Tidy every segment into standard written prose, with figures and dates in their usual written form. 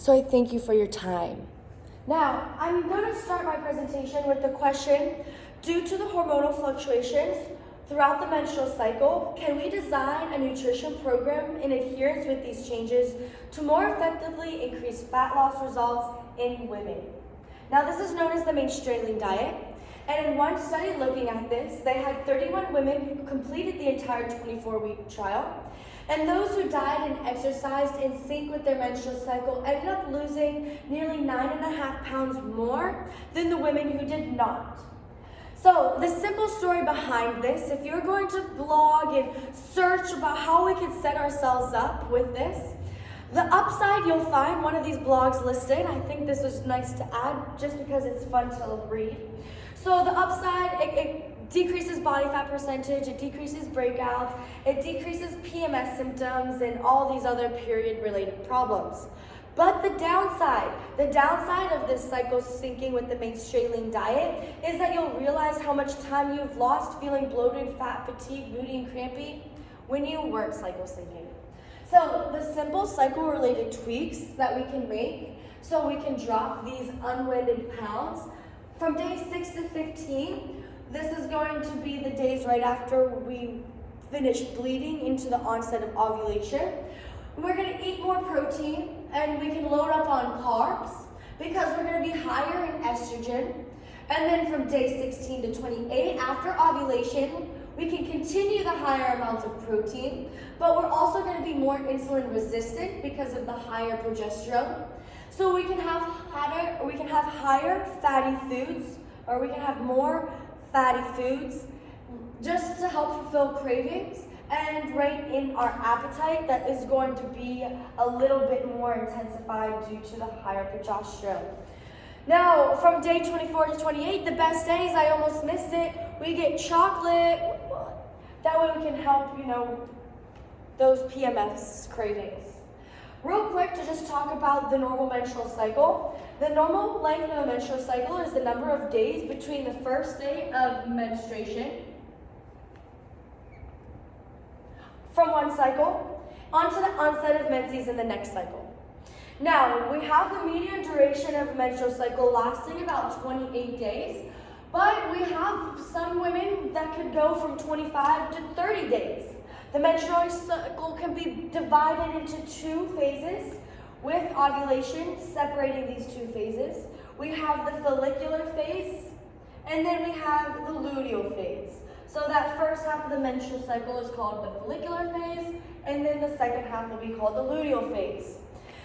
So I thank you for your time. Now, I'm going to start my presentation with the question, due to the hormonal fluctuations throughout the menstrual cycle, can we design a nutrition program in adherence with these changes to more effectively increase fat loss results in women? Now, this is known as the menstrualing diet. And in one study looking at this, they had 31 women who completed the entire 24-week trial. And those who diet and exercised in sync with their menstrual cycle ended up losing nearly 9.5 pounds more than the women who did not. So the simple story behind this, if you're going to blog and search about how we can set ourselves up with this, the upside, you'll find one of these blogs listed. I think this was nice to add just because it's fun to read. So the upside, it decreases body fat percentage, it decreases breakouts, it decreases PMS symptoms and all these other period-related problems. But the downside of this cycle syncing with the menstrualing diet is that you'll realize how much time you've lost feeling bloated, fat, fatigued, moody, and crampy when you weren't cycle syncing. So the simple cycle-related tweaks that we can make so we can drop these unwanted pounds from day 6 to 15, this is going to be the days right after we finish bleeding into the onset of ovulation. We're going to eat more protein and we can load up on carbs because we're going to be higher in estrogen. And then from day 16 to 28, after ovulation, we can continue the higher amounts of protein, but we're also going to be more insulin resistant because of the higher progesterone. So we can have higher fatty foods, or we can have more fatty foods just to help fulfill cravings and rein in our appetite that is going to be a little bit more intensified due to the higher progesterone. Now, from day 24 to 28, the best days, I almost missed it, we get chocolate. That way we can help, those PMS cravings. Real quick to just talk about the normal menstrual cycle. The normal length of a menstrual cycle is the number of days between the first day of menstruation from one cycle onto the onset of menses in the next cycle. Now, we have the median duration of a menstrual cycle lasting about 28 days, but we have some women that could go from 25 to 30 days. The menstrual cycle can be divided into two phases with ovulation separating these two phases. We have the follicular phase and then we have the luteal phase. So that first half of the menstrual cycle is called the follicular phase and then the second half will be called the luteal phase.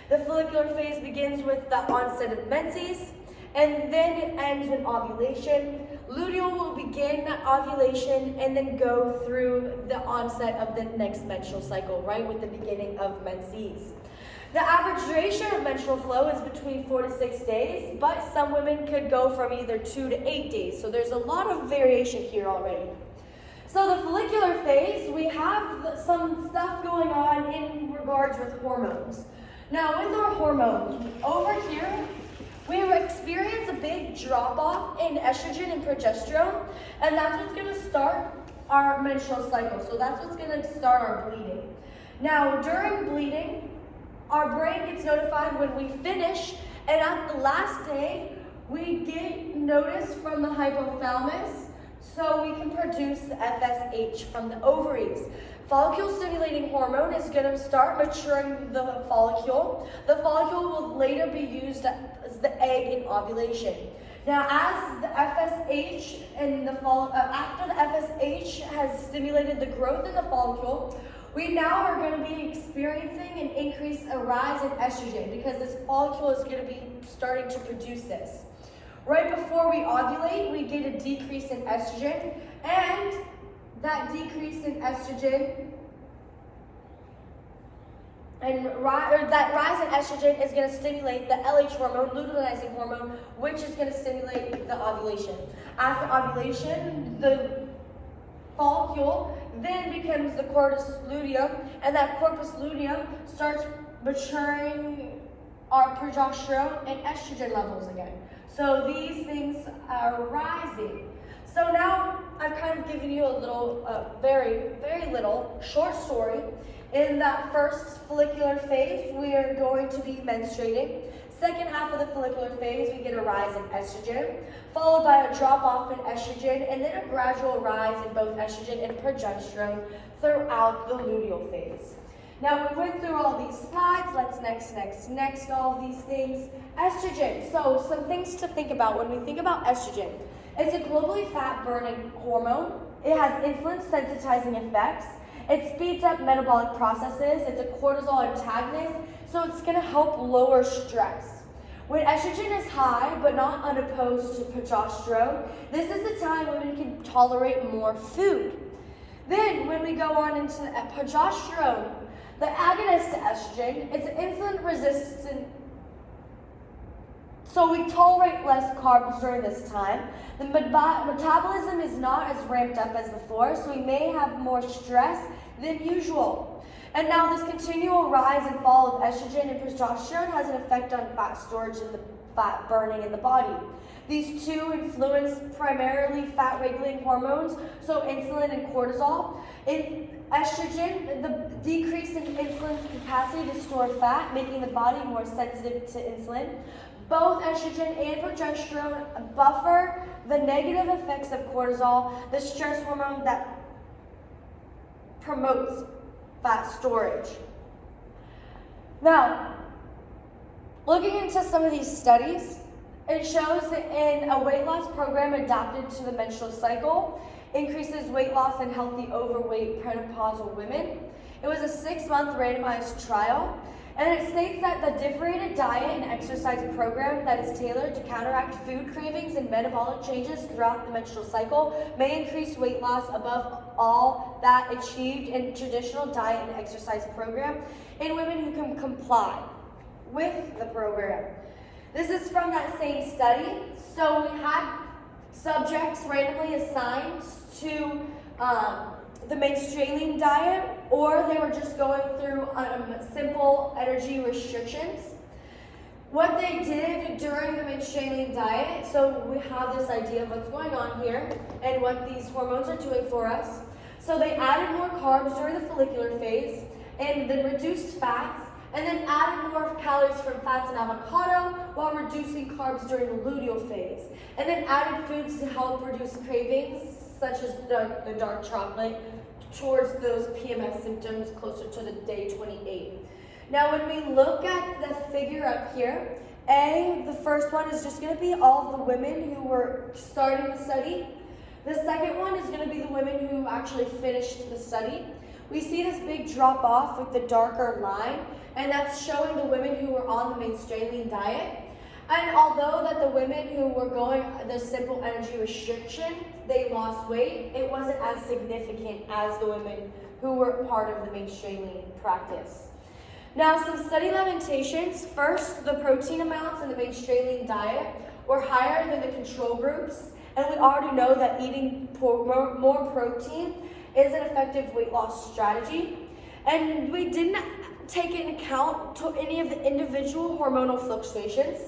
The follicular phase begins with the onset of menses and then it ends with ovulation. Luteal will begin ovulation and then go through the onset of the next menstrual cycle, right, with the beginning of menses. The average duration of menstrual flow is between 4 to 6 days, but some women could go from either 2 to 8 days. So there's a lot of variation here already. So the follicular phase, we have some stuff going on in regards with hormones. Now with our hormones, over here, we experience a big drop-off in estrogen and progesterone, and that's what's going to start our menstrual cycle. So that's what's going to start our bleeding. Now, during bleeding, our brain gets notified when we finish, and at the last day, we get notice from the hypothalamus, so we can produce the FSH from the ovaries. Follicle-stimulating hormone is going to start maturing the follicle. The follicle will later be used as the egg in ovulation. Now, as the FSH and after the FSH has stimulated the growth in the follicle, we now are going to be experiencing a rise in estrogen because this follicle is going to be starting to produce this. Right before we ovulate, we get a decrease in estrogen, and that decrease in estrogen that rise in estrogen is going to stimulate the LH hormone, luteinizing hormone, which is going to stimulate the ovulation. After ovulation, the follicle then becomes the corpus luteum, and that corpus luteum starts maturing our progesterone and estrogen levels again. So these things are rising. So now I've kind of given you a little, very, very little short story In that first follicular phase, we are going to be menstruating. Second half of the follicular phase, we get a rise in estrogen, followed by a drop off in estrogen, and then a gradual rise in both estrogen and progesterone throughout the luteal phase. Now, we went through all these slides. Let's next all of these things. Estrogen. So, some things to think about when we think about estrogen. It's a globally fat-burning hormone. It has insulin-sensitizing effects. It speeds up metabolic processes. It's a cortisol antagonist, so it's going to help lower stress. When estrogen is high, but not unopposed to progesterone, this is the time women can tolerate more food. Then, when we go on into progesterone, the agonist to estrogen, it's insulin resistant, so we tolerate less carbs during this time. The metabolism is not as ramped up as before, so we may have more stress than usual. And now this continual rise and fall of estrogen and progesterone has an effect on fat storage and the fat burning in the body. These two influence primarily fat-regulating hormones, so insulin and cortisol. In estrogen, the decrease in insulin's capacity to store fat, making the body more sensitive to insulin. Both estrogen and progesterone buffer the negative effects of cortisol, the stress hormone that promotes fat storage. Now, looking into some of these studies, it shows that in a weight loss program adapted to the menstrual cycle, increases weight loss in healthy overweight premenopausal women. It was a 6-month randomized trial, and it states that the differentiated diet and exercise program that is tailored to counteract food cravings and metabolic changes throughout the menstrual cycle may increase weight loss above all that achieved in traditional diet and exercise program in women who can comply with the program. This is from that same study. So we had subjects randomly assigned to the menstruating diet, or they were just going through simple energy restrictions. What they did during the menstruating diet, so we have this idea of what's going on here and what these hormones are doing for us. So they added more carbs during the follicular phase and then reduced fats, and then added more calories from fats and avocado while reducing carbs during the luteal phase, and then added foods to help reduce cravings such as the dark chocolate towards those PMS symptoms closer to the day 28. Now when we look at the figure up here, the first one is just going to be all of the women who were starting the study. The second one is going to be the women who actually finished the study. We see this big drop off with the darker line, and that's showing the women who were on the menstruating diet. And although that the women who were going the simple energy restriction, they lost weight, it wasn't as significant as the women who were part of the menstruating practice. Now, some study limitations. First, the protein amounts in the menstruating diet were higher than the control groups, and we already know that eating more protein is an effective weight loss strategy. And we didn't take into account any of the individual hormonal fluctuations.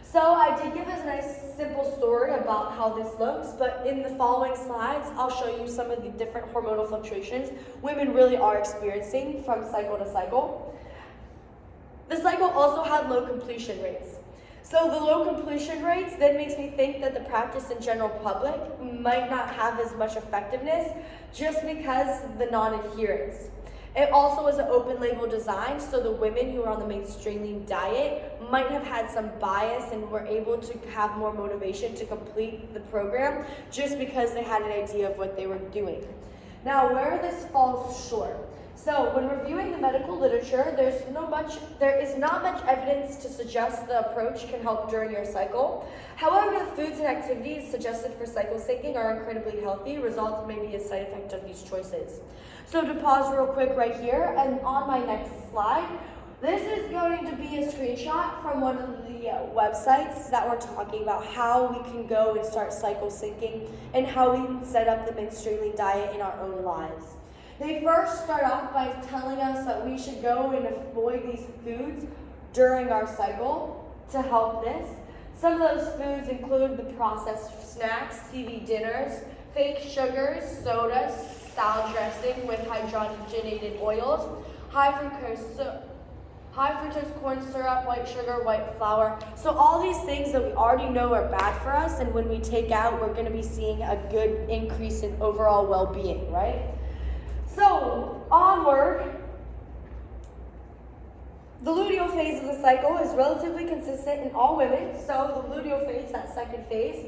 So I did give us a nice simple story about how this looks, but in the following slides, I'll show you some of the different hormonal fluctuations women really are experiencing from cycle to cycle. The cycle also had low completion rates. So the low completion rates then makes me think that the practice in general public might not have as much effectiveness just because the non-adherence. It also was an open label design, so the women who were on the menstruating diet might have had some bias and were able to have more motivation to complete the program just because they had an idea of what they were doing. Now, where this falls short. So when reviewing the medical literature, there is not much evidence to suggest the approach can help during your cycle. However, the foods and activities suggested for cycle syncing are incredibly healthy. Results may be a side effect of these choices. So to pause real quick right here, and on my next slide, this is going to be a screenshot from one of the websites that we're talking about how we can go and start cycle syncing and how we can set up the menstruating diet in our own lives. They first start off by telling us that we should go and avoid these foods during our cycle to help this. Some of those foods include the processed snacks, TV dinners, fake sugars, sodas, salad dressing with hydrogenated oils, high fructose corn syrup, white sugar, white flour. So all these things that we already know are bad for us, and when we take out, we're going to be seeing a good increase in overall well-being, right? So onward, the luteal phase of the cycle is relatively consistent in all women. So the luteal phase, that second phase,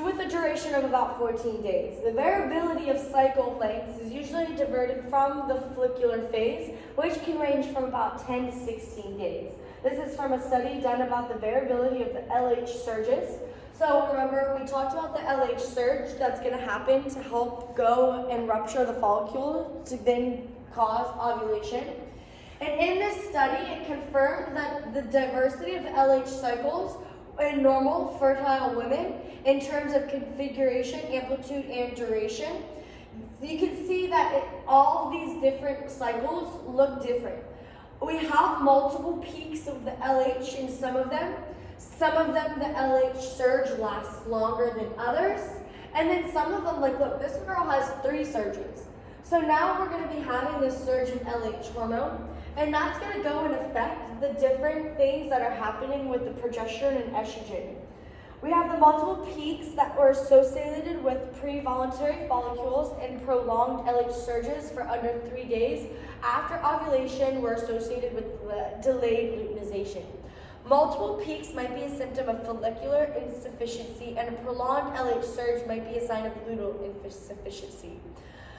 with a duration of about 14 days. The variability of cycle lengths is usually diverted from the follicular phase, which can range from about 10 to 16 days. This is from a study done about the variability of the LH surges. So remember, we talked about the LH surge that's going to happen to help go and rupture the follicle to then cause ovulation. And in this study, it confirmed that the diversity of LH cycles in normal fertile women in terms of configuration, amplitude, and duration. You can see that all of these different cycles look different. We have multiple peaks of the LH in some of them. Some of them, the LH surge lasts longer than others. And then some of them, like look, this girl has 3 surges. So now we're going to be having this surge in LH hormone, and that's going to go and affect the different things that are happening with the progesterone and estrogen. We have the multiple peaks that were associated with pre-voluntary follicles and prolonged LH surges for under 3 days after ovulation were associated with delayed luteinization. Multiple peaks might be a symptom of follicular insufficiency, and a prolonged LH surge might be a sign of luteal insufficiency.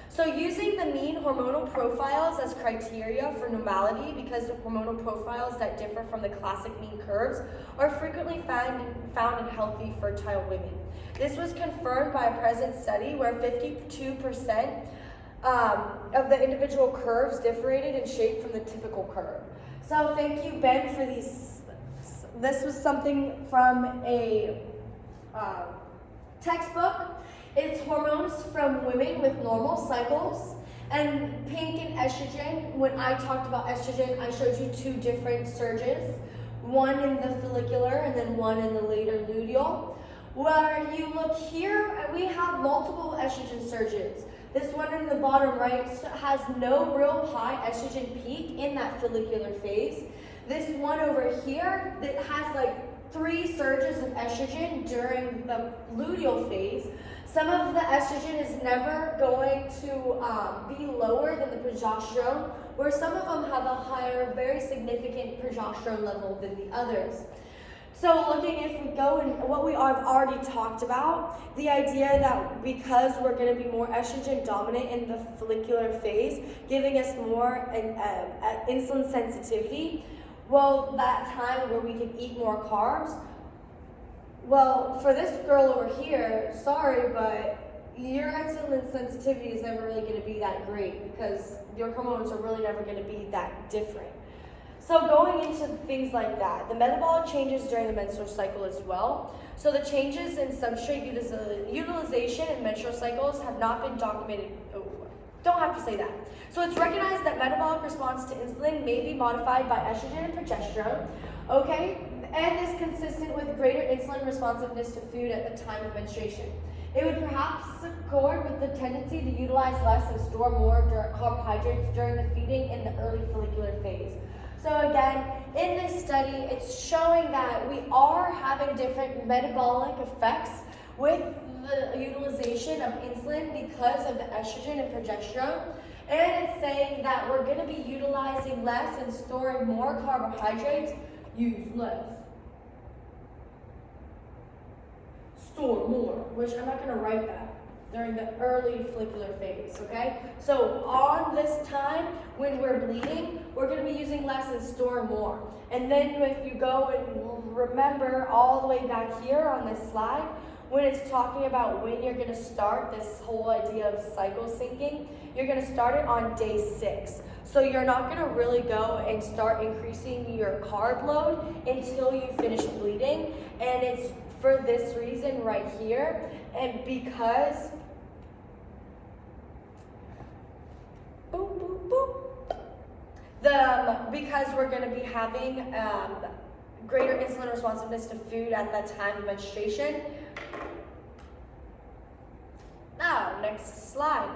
So using the mean hormonal profiles as criteria for normality, because the hormonal profiles that differ from the classic mean curves are frequently found in healthy fertile women. This was confirmed by a present study where 52% of the individual curves differated in shape from the typical curve. So thank you, Ben, for these. This was something from a textbook. It's hormones from women with normal cycles. And pink and estrogen, when I talked about estrogen, I showed you 2 different surges. One in the follicular and then one in the later luteal. Where you look here, we have multiple estrogen surges. This one in the bottom right has no real high estrogen peak in that follicular phase. This one over here that has like 3 surges of estrogen during the luteal phase. Some of the estrogen is never going to be lower than the progesterone, where some of them have a higher, very significant progesterone level than the others. So looking, if we go and what we have already talked about, the idea that because we're going to be more estrogen dominant in the follicular phase, giving us more insulin sensitivity, well, that time where we can eat more carbs, well, for this girl over here, sorry, but your insulin sensitivity is never really going to be that great because your hormones are really never going to be that different. So going into things like that, the metabolic changes during the menstrual cycle as well. So the changes in substrate utilization in menstrual cycles have not been documented. Oh, don't have to say that. So it's recognized that metabolic response to insulin may be modified by estrogen and progesterone, okay? And is consistent with greater insulin responsiveness to food at the time of menstruation. It would perhaps accord with the tendency to utilize less and store more carbohydrates during the feeding in the early follicular phase. So again, in this study, it's showing that we are having different metabolic effects with the utilization of insulin because of the estrogen and progesterone. And it's saying that we're going to be utilizing less and storing more carbohydrates. Use less. Store more, which I'm not going to write that during the early follicular phase, okay? So on this time when we're bleeding, we're going to be using less and store more. And then if you go and remember all the way back here on this slide, when it's talking about when you're going to start this whole idea of cycle syncing, you're going to start it on day 6. So you're not going to really go and start increasing your carb load until you finish bleeding. And it's for this reason right here, and because because we're going to be having greater insulin responsiveness to food at that time of menstruation. Now, next slide.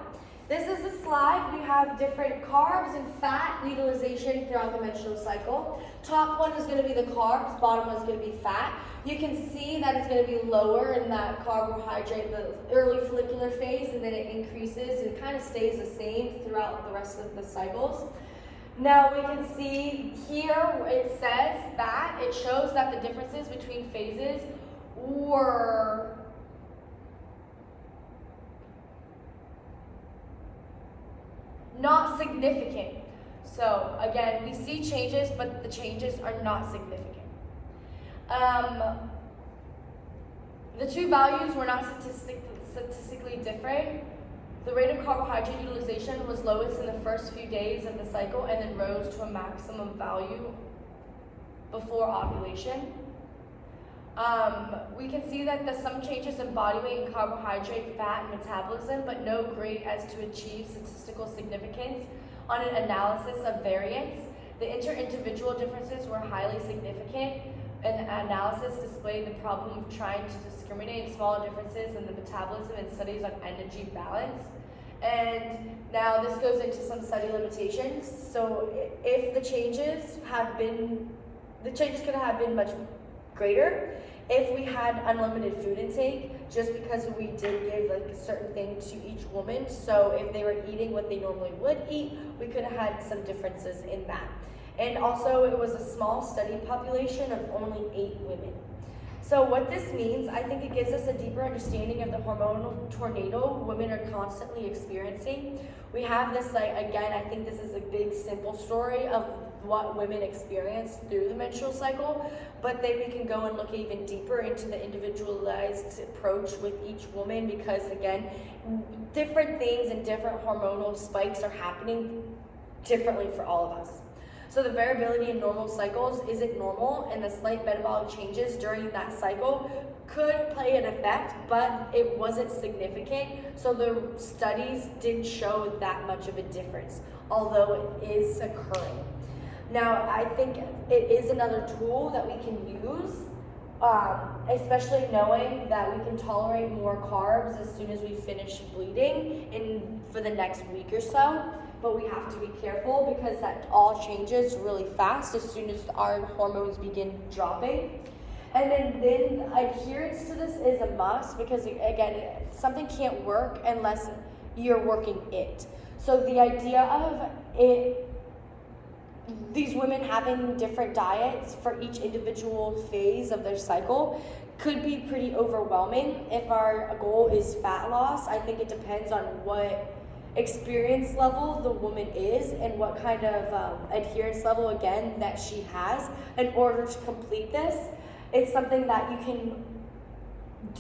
This is a slide. We have different carbs and fat utilization throughout the menstrual cycle. Top one is going to be the carbs, bottom one is going to be fat. You can see that it's going to be lower in that carbohydrate, the early follicular phase, and then it increases and kind of stays the same throughout the rest of the cycles. Now we can see here it says that it shows that the differences between phases were not significant. So again, we see changes, but the changes are not significant. The two values were not statistically different. The rate of carbohydrate utilization was lowest in the first few days of the cycle and then rose to a maximum value before ovulation. We can see that there's some changes in body weight and carbohydrate, fat, and metabolism, but no great as to achieve statistical significance on an analysis of variance. The inter-individual differences were highly significant. An analysis displayed the problem of trying to discriminate small differences in the metabolism and studies on energy balance. And now this goes into some study limitations. So if the changes could have been much greater if we had unlimited food intake, just because we did give like a certain thing to each woman. So if they were eating what they normally would eat, we could have had some differences in that. And also it was a small study population of only 8 women. So what this means, I think it gives us a deeper understanding of the hormonal tornado women are constantly experiencing. We have this, like, again, I think this is a big simple story of what women experience through the menstrual cycle, but then we can go and look even deeper into the individualized approach with each woman, because again, different things and different hormonal spikes are happening differently for all of us. So the variability in normal cycles isn't normal, and the slight metabolic changes during that cycle could play an effect, but it wasn't significant. So the studies didn't show that much of a difference, although it is occurring. Now, I think it is another tool that we can use, especially knowing that we can tolerate more carbs as soon as we finish bleeding for the next week or so. But we have to be careful because that all changes really fast as soon as our hormones begin dropping. And then adherence to this is a must, because again, something can't work unless you're working it. So the idea of these women having different diets for each individual phase of their cycle could be pretty overwhelming. If our goal is fat loss, I think it depends on what experience level the woman is and what kind of adherence level, again, that she has in order to complete this. It's something that you can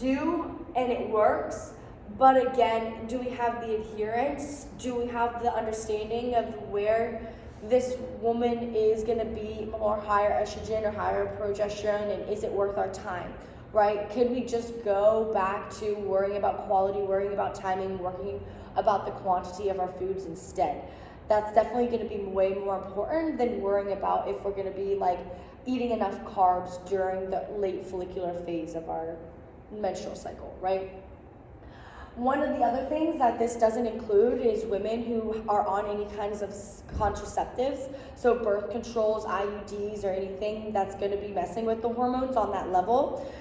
do and it works, but again, do we have the adherence? Do we have the understanding of where this woman is going to be more higher estrogen or higher progesterone, and is it worth our time, right? Could we just go back to worrying about quality, worrying about timing, worrying about the quantity of our foods instead? That's definitely going to be way more important than worrying about if we're going to be like eating enough carbs during the late follicular phase of our menstrual cycle, right? One of the other things that this doesn't include is women who are on any kinds of contraceptives, so birth controls, IUDs, or anything that's going to be messing with the hormones on that level.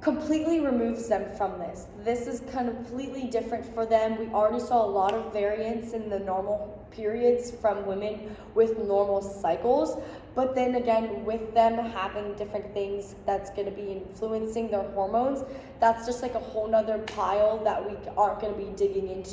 Completely removes them from this. This is completely different for them. We already saw a lot of variance in the normal periods from women with normal cycles, but then again, with them having different things that's going to be influencing their hormones, that's just like a whole nother pile that we aren't going to be digging into